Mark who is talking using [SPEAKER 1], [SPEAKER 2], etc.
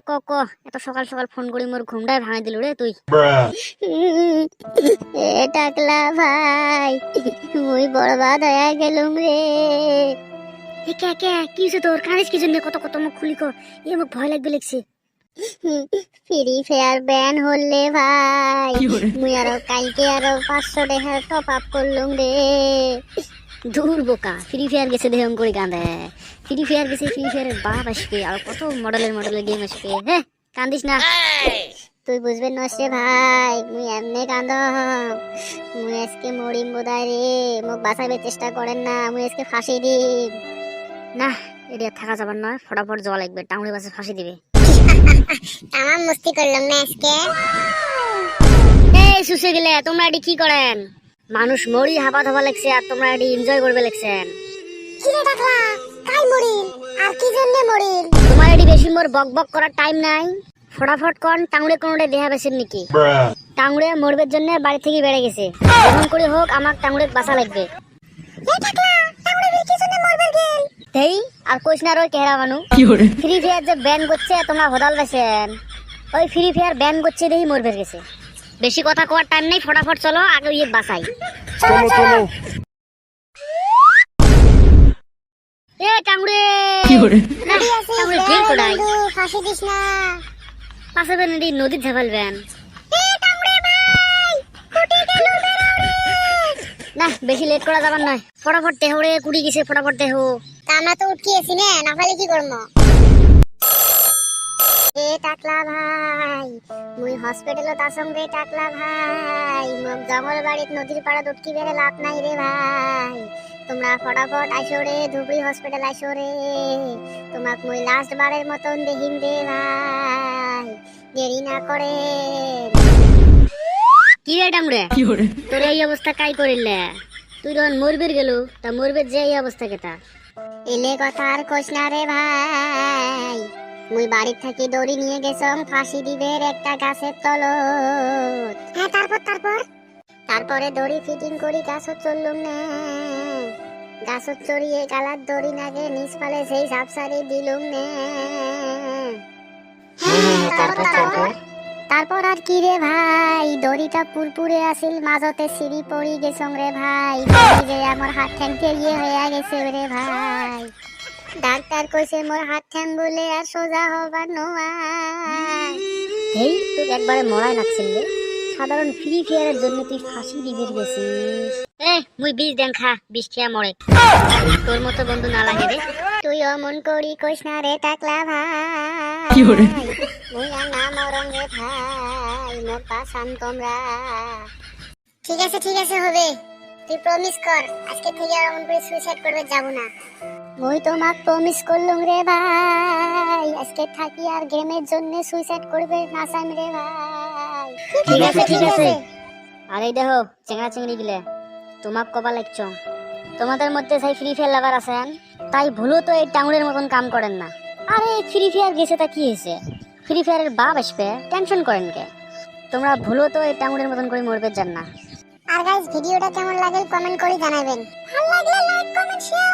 [SPEAKER 1] ক ক এত সকাল সকাল ফোন করি মোর ঘুমটাই ভাঙাই দিল রে তুই। এ টাকলা ভাই মুই বরবাদ হয়ে গেলুম রে। এ কে কে কি হইছে তোর? কানিস কি জন্য? কত কত মুখ খুলি কো, এ মুখ ভয় লাগবে লাগছে। ফ্রি ফায়ার ব্যান হলে ভাই মুই আরো কালকে আরো 500 টাকা টপ আপ করলুম রে। দূর বোকা, ফ্রি ফায়ার গেছে দেহম করে কাঁদে। ফ্রি ফায়ার গেছে, ফ্রি ফায়ারের বাপ আসবে আর কত মডেলের গেম আসবে। হ্যাঁ কান্দিস না, তুই বুঝবে নসে ভাই, মুই এমনি কান্দম। মুই আজকে মরিম বোধায় রে, মোক বাঁচাইবার চেষ্টা করেন না, মুই আজকে ফাঁসি দিম না। এটা থাকা যাবার নয়, ফটাফট জল লাগবে, টাউনে বাসে ফাঁসি দিবে।
[SPEAKER 2] আমার মস্তি করলাম না আজকে।
[SPEAKER 1] এই সুসে গেলে তোমরা এটি কি করেন? মানুষ মরি হাবা ধাবা লাগছে আর তোমরা এটি এনজয় করবে লাগছেন।
[SPEAKER 2] কি রে টাকলা, কাই মরিল আর কি জন্য মরিল?
[SPEAKER 1] তোমার এটি বেশি মোর বক বক করার টাইম নাই। ফটাফট কোন টাউনে কোনটা দেহা বেছেন নাকি? টাউনে মরবের জন্য বাড়ি থেকে বেড়ে গেছে, যেমন করে হোক আমার টাউনে বাঁচা লাগবে।
[SPEAKER 2] এ টাকলা, টাউনে কি জন্য মরবে গেল?
[SPEAKER 1] এই আর কইস না রই কেহরা মানু। ফ্রি ফায়ার যে ব্যান করছে তোমরা হদাল বেছেন, ওই ফ্রি ফায়ার ব্যান করছে দেখি মরবে গেছে। বেশি কথা কোয়ার টাইম নেই, ফটাফট চলো আগে ইয়ে বাঁচাই।
[SPEAKER 2] চলো চলো।
[SPEAKER 1] এ টাংড়ে
[SPEAKER 2] না
[SPEAKER 1] টাংড়ে ঢিল কোড়াই
[SPEAKER 2] ফাঁসি দিস না।
[SPEAKER 1] পাশে বেন এটি নদীর ঝাপালবেন
[SPEAKER 2] এ টাকলা ভাই, কুটি গেল
[SPEAKER 1] না। বেশি লেট করা যাবার নয়, ফটাফট দেহ রে, কুড়ি গেছে, ফটাফট দেহ।
[SPEAKER 2] তা আমরা তো উঠকিয়েছি না, না পালে কি করবো? এ টাকলা ভাই, মুই হসপিটালত আসং রে টাকলা ভাই, মোক জঙ্গল বাড়িত নদীর পাড়াত উঠকি বেড়ে লাভ নাই রে ভাই। তোমরা ফটাফট আইসো রে, ধুবড়ি হসপিটাল আইসো রে, তোমাক মুই লাস্ট বারের মতন দেখিম রে ভাই, দেরি না করে।
[SPEAKER 1] কি রে টাংড়ে, তোর এই অবস্থা কাই করিলে? তুই যখন মরবের গেল, তা মরবের যে এই অবস্থা কেটা?
[SPEAKER 2] এলে কথা আর কোস না রে ভাই, মুই বাড়ির থাকি দড়ি নিয়ে গেছম ফাঁসি দিবের একটা গাছের তলত। হ্যাঁ তারপরে দড়ি ফিটিং করি গাছত চললুম না। গাছত চড়িয়ে গালার দড়ি নাগে নিচ পালে সেই সাপসারি দিলুম না। তারপর আর কি রে ভাই, দড়িটা পুরপুরে আসিল, মাঝতে সিঁড়ি পড়ি গেছং রে ভাই, যে আমার হাত ঠ্যাং ইয়ে হয়ে গেছে রে ভাই। ডাক্তার কইছে মোর হাত ঠ্যাং বলে আর সোজা হবার নয়।
[SPEAKER 1] এই তুই একবারে মরাই লাগছিল রে, সাধারণ ফ্রি ফায়ারের জন্য তুই ফাঁসি দিবের গেছিস। এ মুই বিষ দেন খা, বিষ খেয়া মরে। তোর মতো বন্ধু না লাগে রে।
[SPEAKER 2] তুই অমন করি কইস না রে টাকলা ভাই, মুই আর না মরং রে ভাই, মোর পাশান তোমরা। ঠিক আছে হবে, তুই প্রমিস কর আজকে থেকে আর অমন করে সুইসাইড করবে যাব না। মুই তোমাক প্রমিস করলুম রে ভাই, আজকে থাকি আর গেমের জন্য সুইসাইড করবে না চাইম রে ভাই।
[SPEAKER 1] ঠিক আছে। আর এই দেখো চেঙ্গা চেঙ্গড়ি গিলে, তোমাক কবা লাগছ, তোমাদের মধ্যে সেই ফ্রি ফায়ার লাভার আছেন, তাই ভুলো তো এই টাউনের মতন কাম করেন না। আরে ফ্রি ফায়ার গেছে তা কি হয়েছে, ফ্রি ফায়ারের বাপ আসবে, টেনশন করেন কে? তোমরা ভুলো তো এই টাউনের মতন করে মরবে যান না।
[SPEAKER 2] আর গাইস ভিডিওটা কেমন লাগল কমেন্ট করে জানাবেন, ভালো লাগলে লাইক কমেন্ট শেয়ার